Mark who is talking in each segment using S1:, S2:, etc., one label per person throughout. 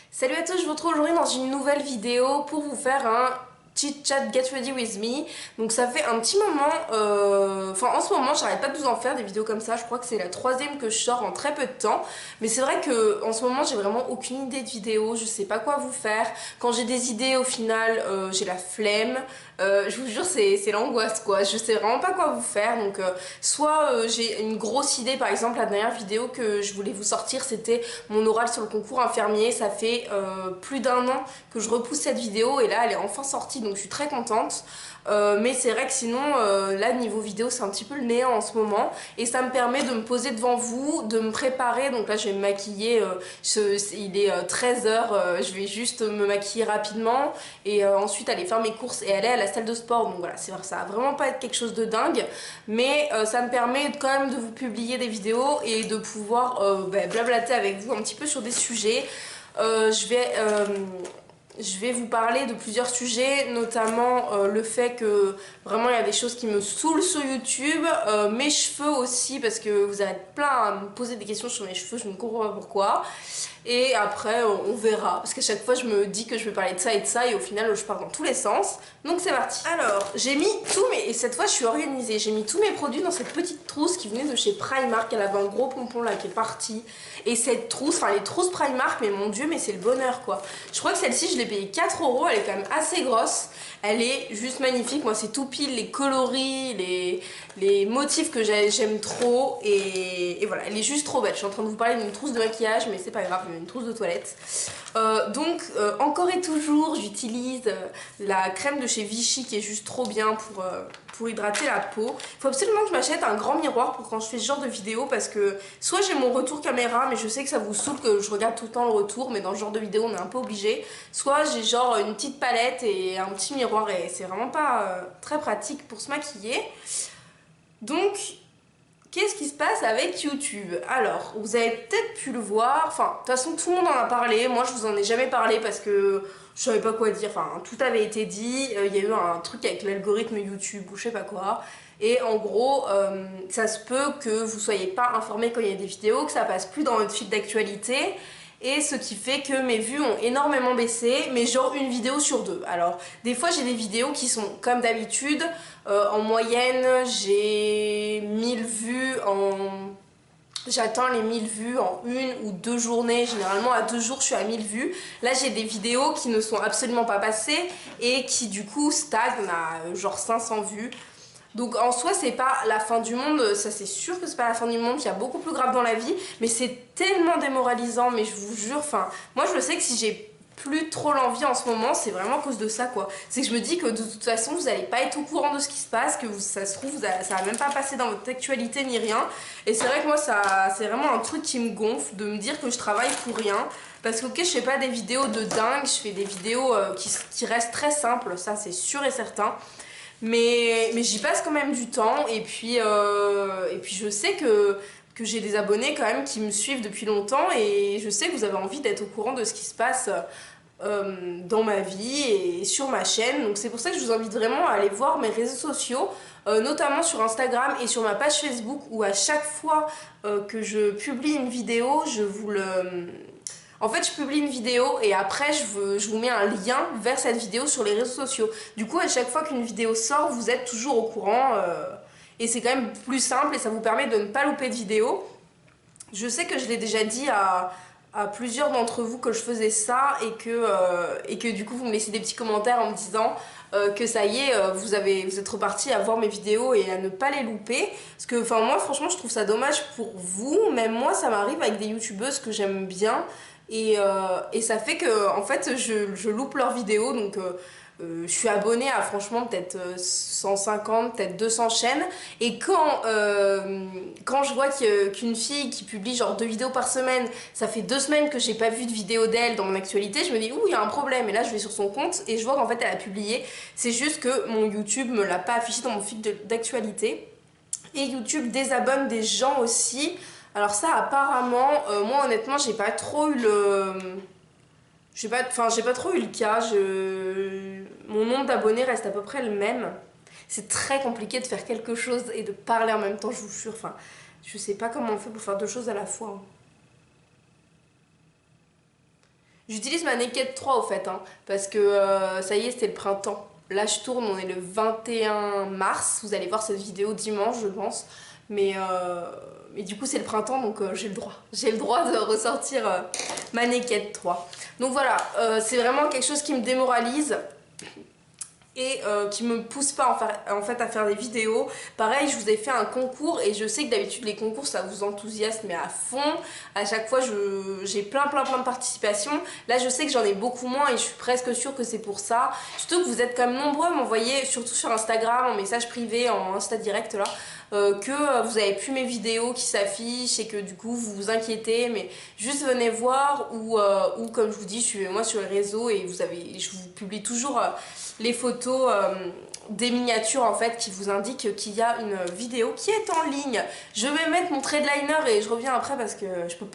S1: Salut à tous, je vous retrouve aujourd'hui dans une nouvelle vidéo pour vous faire un chit chat get ready with me. Donc ça fait un petit moment, enfin en ce moment j'arrête pas de vous en faire des vidéos comme ça, je crois que c'est la troisième que je sors en très peu de temps. Mais c'est vrai que en ce moment j'ai vraiment aucune idée de vidéo, je sais pas quoi vous faire. Quand j'ai des idées au final j'ai la flemme. Je vous jure c'est l'angoisse quoi, je sais vraiment pas quoi vous faire. Donc soit j'ai une grosse idée, par exemple la dernière vidéo que je voulais vous sortir c'était mon oral sur le concours infirmier. Ça fait plus d'un an que je repousse cette vidéo et là elle est enfin sortie donc je suis très contente. Mais c'est vrai que sinon là niveau vidéo c'est un petit peu le néant en ce moment et ça me permet de me poser devant vous, de me préparer. Donc là je vais me maquiller, il est 13h, je vais juste me maquiller rapidement et ensuite aller faire mes courses et aller à la salle de sport. Donc voilà, ça va vraiment pas être quelque chose de dingue, mais ça me permet quand même de vous publier des vidéos et de pouvoir blablater avec vous un petit peu sur des sujets. Je vais vous parler de plusieurs sujets, notamment le fait que vraiment il y a des choses qui me saoulent sur YouTube, mes cheveux aussi, parce que vous êtes plein à me poser des questions sur mes cheveux, je ne comprends pas pourquoi. Et après on verra, parce qu'à chaque fois je me dis que je vais parler de ça et au final je pars dans tous les sens. Donc c'est parti. Alors j'ai mis et cette fois je suis organisée, j'ai mis tous mes produits dans cette petite trousse qui venait de chez Primark. Elle avait un gros pompon là qui est parti. Et cette trousse, enfin les trousses Primark, mais mon dieu mais c'est le bonheur quoi. Je crois que celle-ci je l'ai payée 4 euros, elle est quand même assez grosse. Elle est juste magnifique, moi c'est tout pile, les coloris, les motifs que j'aime trop et voilà, elle est juste trop belle. Je suis en train de vous parler d'une trousse de maquillage mais c'est pas grave, une trousse de toilette. Encore et toujours j'utilise la crème de chez Vichy qui est juste trop bien pour hydrater la peau. Il faut absolument que je m'achète un grand miroir pour quand je fais ce genre de vidéo, parce que soit j'ai mon retour caméra mais je sais que ça vous saoule que je regarde tout le temps le retour, mais dans ce genre de vidéo on est un peu obligé, soit j'ai genre une petite palette et un petit miroir et c'est vraiment pas très pratique pour se maquiller. Donc qu'est-ce qui se passe avec YouTube? Alors, vous avez peut-être pu le voir, enfin, de toute façon, tout le monde en a parlé. Moi, je vous en ai jamais parlé parce que je savais pas quoi dire. Enfin, tout avait été dit. Il y a eu un truc avec l'algorithme YouTube ou je sais pas quoi. Et en gros, ça se peut que vous soyez pas informé quand il y a des vidéos, que ça passe plus dans votre fil d'actualité. Et ce qui fait que mes vues ont énormément baissé, mais genre une vidéo sur deux. Alors, des fois j'ai des vidéos qui sont comme d'habitude, en moyenne j'ai 1000 vues en... J'atteins les 1000 vues en une ou deux journées, généralement à 2 jours je suis à 1000 vues. Là j'ai des vidéos qui ne sont absolument pas passées et qui du coup stagnent à genre 500 vues. Donc en soi c'est pas la fin du monde, ça c'est sûr que c'est pas la fin du monde, il y a beaucoup plus grave dans la vie, mais c'est tellement démoralisant, mais je vous jure, enfin, moi je sais que si j'ai plus trop l'envie en ce moment, c'est vraiment à cause de ça quoi. C'est que je me dis que de toute façon vous allez pas être au courant de ce qui se passe, que ça se trouve ça va même pas passer dans votre actualité ni rien. Et c'est vrai que moi c'est vraiment un truc qui me gonfle de me dire que je travaille pour rien. Parce que ok, je fais pas des vidéos de dingue, je fais des vidéos qui restent très simples, ça c'est sûr et certain. Mais j'y passe quand même du temps et puis je sais que j'ai des abonnés quand même qui me suivent depuis longtemps et je sais que vous avez envie d'être au courant de ce qui se passe dans ma vie et sur ma chaîne. Donc c'est pour ça que je vous invite vraiment à aller voir mes réseaux sociaux, notamment sur Instagram et sur ma page Facebook, où à chaque fois que je publie une vidéo, je vous le... En fait, je publie une vidéo et après, je vous mets un lien vers cette vidéo sur les réseaux sociaux. Du coup, à chaque fois qu'une vidéo sort, vous êtes toujours au courant. Et c'est quand même plus simple et ça vous permet de ne pas louper de vidéo. Je sais que je l'ai déjà dit à plusieurs d'entre vous que je faisais ça et que du coup, vous me laissez des petits commentaires en me disant que ça y est, vous êtes reparti à voir mes vidéos et à ne pas les louper. Parce que, enfin, moi, franchement, je trouve ça dommage pour vous. Même moi, ça m'arrive avec des youtubeuses que j'aime bien. Et ça fait que en fait je loupe leurs vidéos. Donc je suis abonnée à franchement peut-être 150, peut-être 200 chaînes. Et quand je vois qu'une fille qui publie genre 2 vidéos par semaine, ça fait 2 semaines que j'ai pas vu de vidéo d'elle dans mon actualité, je me dis ouh, il y a un problème. Et là je vais sur son compte et je vois qu'en fait elle a publié. C'est juste que mon YouTube me l'a pas affiché dans mon fil d'actualité. Et YouTube désabonne des gens aussi. Alors ça apparemment, moi honnêtement j'ai pas trop eu le... J'ai pas trop eu le cas. Mon nombre d'abonnés reste à peu près le même. C'est très compliqué de faire quelque chose et de parler en même temps, je vous jure. Enfin, je sais pas comment on fait pour faire deux choses à la fois, hein. J'utilise ma Naked 3 au fait, hein, parce que ça y est, c'était le printemps. Là, je tourne, on est le 21 mars. Vous allez voir cette vidéo dimanche, je pense. Mais du coup, c'est le printemps, donc j'ai le droit. J'ai le droit de ressortir ma Naked 3. Donc voilà, c'est vraiment quelque chose qui me démoralise et qui me pousse pas en fait à faire des vidéos. Pareil, je vous ai fait un concours et je sais que d'habitude les concours ça vous enthousiasme mais à fond. À chaque fois j'ai plein de participations. Là je sais que j'en ai beaucoup moins et je suis presque sûre que c'est pour ça. Surtout que vous êtes quand même nombreux à m'envoyer, surtout sur Instagram, en message privé, en Insta direct là, que vous avez plus mes vidéos qui s'affichent et que du coup vous vous inquiétez, mais juste venez voir ou comme je vous dis, suivez-moi sur les réseaux et je vous publie toujours les photos des miniatures en fait qui vous indiquent qu'il y a une vidéo qui est en ligne. Je vais mettre mon trait de liner et je reviens après parce que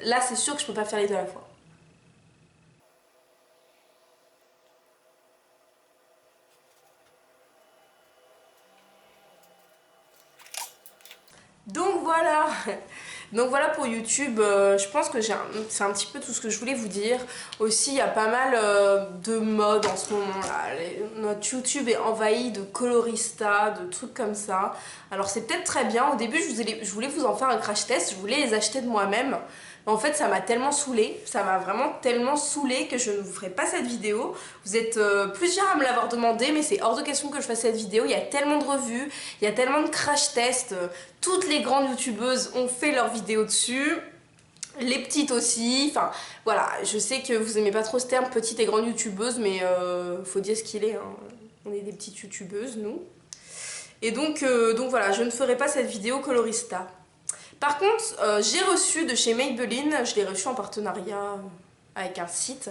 S1: là c'est sûr que je peux pas faire les deux à la fois. Donc voilà. Donc voilà pour YouTube, je pense que c'est un petit peu tout ce que je voulais vous dire. Aussi, il y a pas mal de modes en ce moment là. Notre YouTube est envahi de coloristas, de trucs comme ça. Alors c'est peut-être très bien. Au début, je voulais vous en faire un crash test, je voulais les acheter de moi-même. En fait, ça m'a tellement saoulée, ça m'a vraiment tellement saoulée que je ne vous ferai pas cette vidéo. Vous êtes plusieurs à me l'avoir demandé, mais c'est hors de question que je fasse cette vidéo. Il y a tellement de revues, il y a tellement de crash tests. Toutes les grandes youtubeuses ont fait leurs vidéos dessus. Les petites aussi, enfin voilà, je sais que vous aimez pas trop ce terme petite et grande youtubeuse, mais faut dire ce qu'il est, hein. On est des petites youtubeuses, nous. Et donc voilà, je ne ferai pas cette vidéo colorista. Par contre, j'ai reçu de chez Maybelline, je l'ai reçu en partenariat avec un site,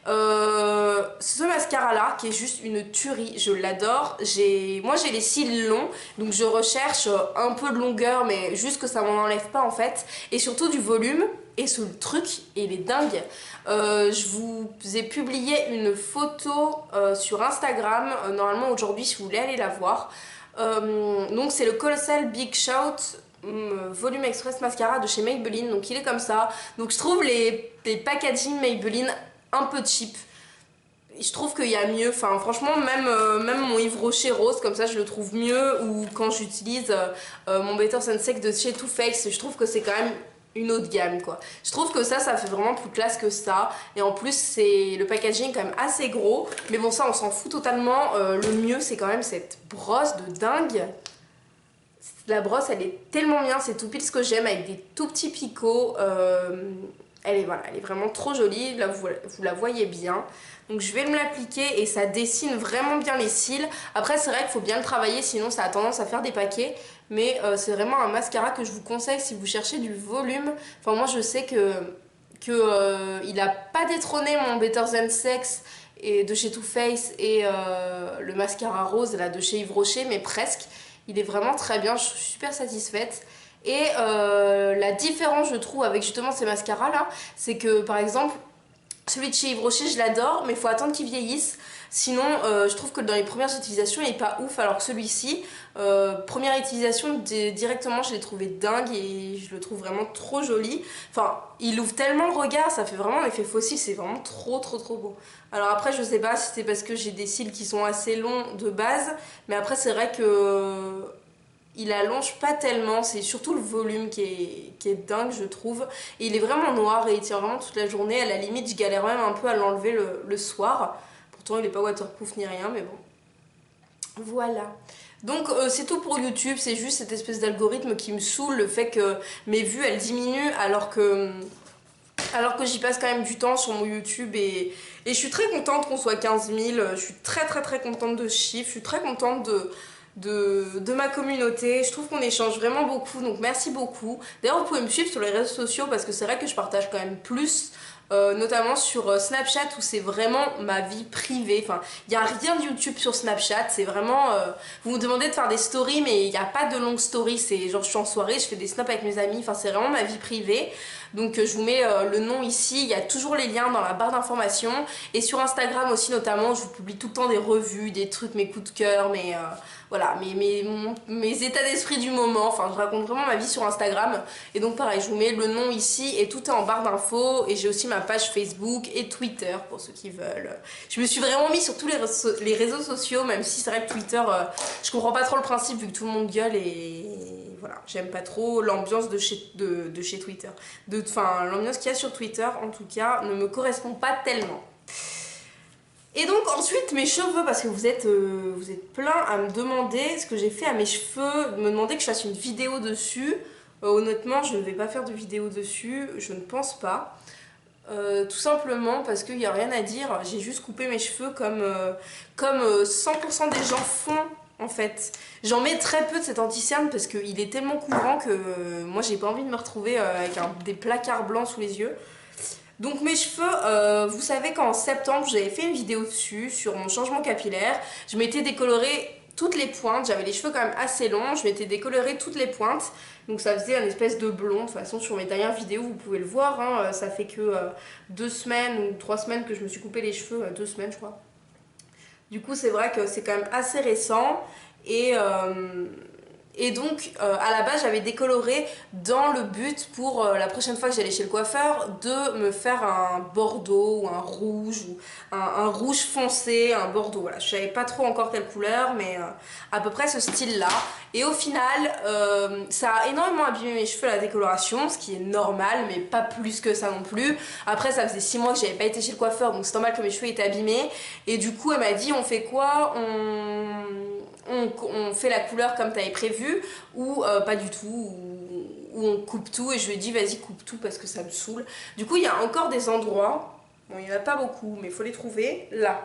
S1: ce mascara là qui est juste une tuerie, je l'adore. Moi j'ai les cils longs, donc je recherche un peu de longueur mais juste que ça m'en enlève pas en fait, et surtout du volume. Et ce truc il est dingue. Je vous ai publié une photo sur Instagram, normalement aujourd'hui si vous voulez aller la voir. Donc c'est le Colossal Big Shout Volume Express Mascara de chez Maybelline, donc il est comme ça. Donc je trouve les packaging Maybelline un peu cheap. Je trouve qu'il y a mieux, enfin franchement même mon Yves Rocher rose comme ça je le trouve mieux, ou quand j'utilise mon Better Sunset de chez Too Faced, je trouve que c'est quand même une autre gamme quoi. Je trouve que ça fait vraiment plus classe que ça, et en plus c'est le packaging quand même assez gros, mais bon ça on s'en fout totalement. Le mieux c'est quand même cette brosse de dingue. La brosse elle est tellement bien, c'est tout pile ce que j'aime, avec des tout petits picots. Elle est vraiment trop jolie, là vous la voyez bien. Donc je vais me l'appliquer et ça dessine vraiment bien les cils. Après c'est vrai qu'il faut bien le travailler, sinon ça a tendance à faire des paquets. Mais c'est vraiment un mascara que je vous conseille si vous cherchez du volume. Enfin moi je sais il a pas détrôné mon Better Than Sex et de chez Too Faced et le mascara rose là de chez Yves Rocher, mais presque. Il est vraiment très bien, je suis super satisfaite. Et la différence je trouve avec justement ces mascaras là, c'est que par exemple celui de chez Yves Rocher je l'adore, mais il faut attendre qu'il vieillisse. Sinon je trouve que dans les premières utilisations il est pas ouf, alors que celui-ci, première utilisation directement je l'ai trouvé dingue et je le trouve vraiment trop joli. Enfin il ouvre tellement le regard, ça fait vraiment un effet fossile, c'est vraiment trop beau. Alors après je sais pas si c'est parce que j'ai des cils qui sont assez longs de base, mais après c'est vrai que il allonge pas tellement, c'est surtout le volume qui est dingue je trouve. Et il est vraiment noir et il tient vraiment toute la journée, à la limite je galère même un peu à l'enlever le soir. Pourtant il est pas waterproof ni rien, mais bon. Voilà. Donc c'est tout pour YouTube, c'est juste cette espèce d'algorithme qui me saoule, le fait que mes vues elles diminuent alors que j'y passe quand même du temps sur mon YouTube, et je suis très contente qu'on soit 15 000, je suis très contente de ce chiffre, je suis très contente de ma communauté. Je trouve qu'on échange vraiment beaucoup, donc merci beaucoup. D'ailleurs vous pouvez me suivre sur les réseaux sociaux parce que c'est vrai que je partage quand même plus, notamment sur Snapchat où c'est vraiment ma vie privée. Enfin il n'y a rien de YouTube sur Snapchat, c'est vraiment vous me demandez de faire des stories mais il n'y a pas de longues stories, c'est genre je suis en soirée, je fais des snaps avec mes amis, enfin c'est vraiment ma vie privée. Donc je vous mets le nom ici, il y a toujours les liens dans la barre d'informations. Et sur Instagram aussi notamment, je vous publie tout le temps des revues, des trucs, mes coups de cœur, voilà, mes états d'esprit du moment. Enfin, je raconte vraiment ma vie sur Instagram. Et donc pareil, je vous mets le nom ici et tout est en barre d'infos. Et j'ai aussi ma page Facebook et Twitter pour ceux qui veulent. Je me suis vraiment mis sur tous les réseaux sociaux, même si c'est vrai que Twitter, je comprends pas trop le principe vu que tout le monde gueule et voilà, j'aime pas trop l'ambiance de chez Twitter. Enfin, l'ambiance qu'il y a sur Twitter, en tout cas, ne me correspond pas tellement. Et donc ensuite mes cheveux, parce que vous êtes plein à me demander ce que j'ai fait à mes cheveux, me demander que je fasse une vidéo dessus. Honnêtement, je ne vais pas faire de vidéo dessus, je ne pense pas. Tout simplement parce qu'il n'y a rien à dire, j'ai juste coupé mes cheveux comme 100% des gens font en fait. J'en mets très peu de cet anti-cerne parce qu'il est tellement couvrant que moi j'ai pas envie de me retrouver avec des placards blancs sous les yeux. Donc mes cheveux, vous savez qu'en septembre j'avais fait une vidéo dessus sur mon changement capillaire. Je m'étais décoloré toutes les pointes, j'avais les cheveux quand même assez longs, je m'étais décoloré toutes les pointes. Donc ça faisait une espèce de blond. De toute façon sur mes dernières vidéos vous pouvez le voir, hein, ça fait que 2 semaines ou 3 semaines que je me suis coupé les cheveux, 2 semaines je crois. Du coup c'est vrai que c'est quand même assez récent et donc à la base j'avais décoloré dans le but pour la prochaine fois que j'allais chez le coiffeur de me faire un bordeaux ou un rouge ou un rouge foncé, un bordeaux, voilà. Je savais pas trop encore quelle couleur mais à peu près ce style là. Et au final ça a énormément abîmé mes cheveux la décoloration, ce qui est normal mais pas plus que ça non plus. Après ça faisait 6 mois que j'avais pas été chez le coiffeur donc c'est normal que mes cheveux étaient abîmés. Et du coup elle m'a dit on fait quoi, on fait la couleur comme tu avais prévu ou pas du tout, ou on coupe tout. Et je lui ai dit vas-y coupe tout parce que ça me saoule. Du coup il y a encore des endroits, bon il n'y en a pas beaucoup mais il faut les trouver, là.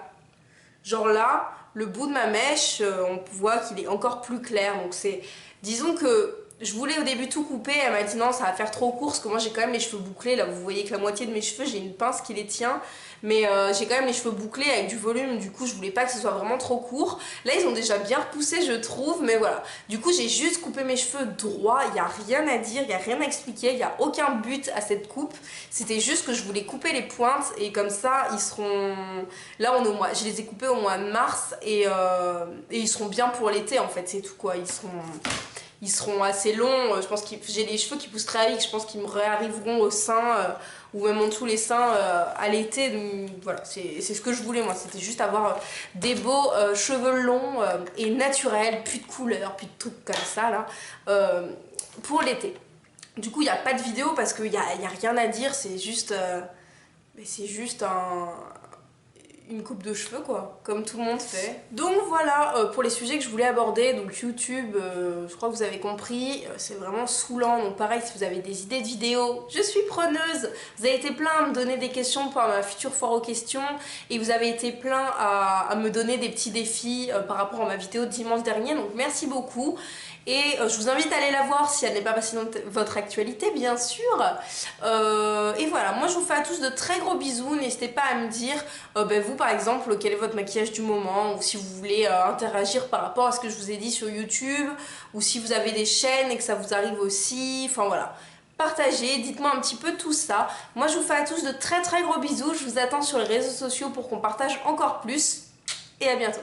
S1: Genre là, le bout de ma mèche, on voit qu'il est encore plus clair. Donc c'est, disons que je voulais au début tout couper, elle m'a dit non ça va faire trop court parce que moi j'ai quand même les cheveux bouclés. Là vous voyez que la moitié de mes cheveux j'ai une pince qui les tient. Mais j'ai quand même les cheveux bouclés avec du volume, du coup je voulais pas que ce soit vraiment trop court. Là ils ont déjà bien repoussé je trouve, mais voilà. Du coup j'ai juste coupé mes cheveux droits, il n'y a rien à dire, il n'y a rien à expliquer, il n'y a aucun but à cette coupe. C'était juste que je voulais couper les pointes et comme ça ils seront... Là on est au mois... je les ai coupés au mois de mars et ils seront bien pour l'été en fait, c'est tout quoi. Ils seront assez longs, je pense que j'ai les cheveux qui poussent très vite, je pense qu'ils me réarriveront au sein ou même en dessous les seins à l'été. Donc voilà, c'est ce que je voulais moi, c'était juste avoir des beaux cheveux longs et naturels, plus de couleurs, plus de trucs comme ça là, pour l'été. Du coup il n'y a pas de vidéo parce qu'il y a rien à dire, c'est juste une coupe de cheveux quoi, comme tout le monde fait. Donc voilà pour les sujets que je voulais aborder. Donc YouTube, je crois que vous avez compris, c'est vraiment saoulant. Donc pareil, si vous avez des idées de vidéos, je suis preneuse. Vous avez été plein à me donner des questions pour ma future foire aux questions et vous avez été plein à me donner des petits défis par rapport à ma vidéo de dimanche dernier. Donc merci beaucoup. Et je vous invite à aller la voir si elle n'est pas passée dans votre actualité bien sûr. Et voilà, moi je vous fais à tous de très gros bisous. N'hésitez pas à me dire vous par exemple quel est votre maquillage du moment, ou si vous voulez interagir par rapport à ce que je vous ai dit sur YouTube, ou si vous avez des chaînes et que ça vous arrive aussi, enfin voilà. Partagez, dites-moi un petit peu tout ça. Moi je vous fais à tous de très gros bisous. Je vous attends sur les réseaux sociaux pour qu'on partage encore plus. Et à bientôt.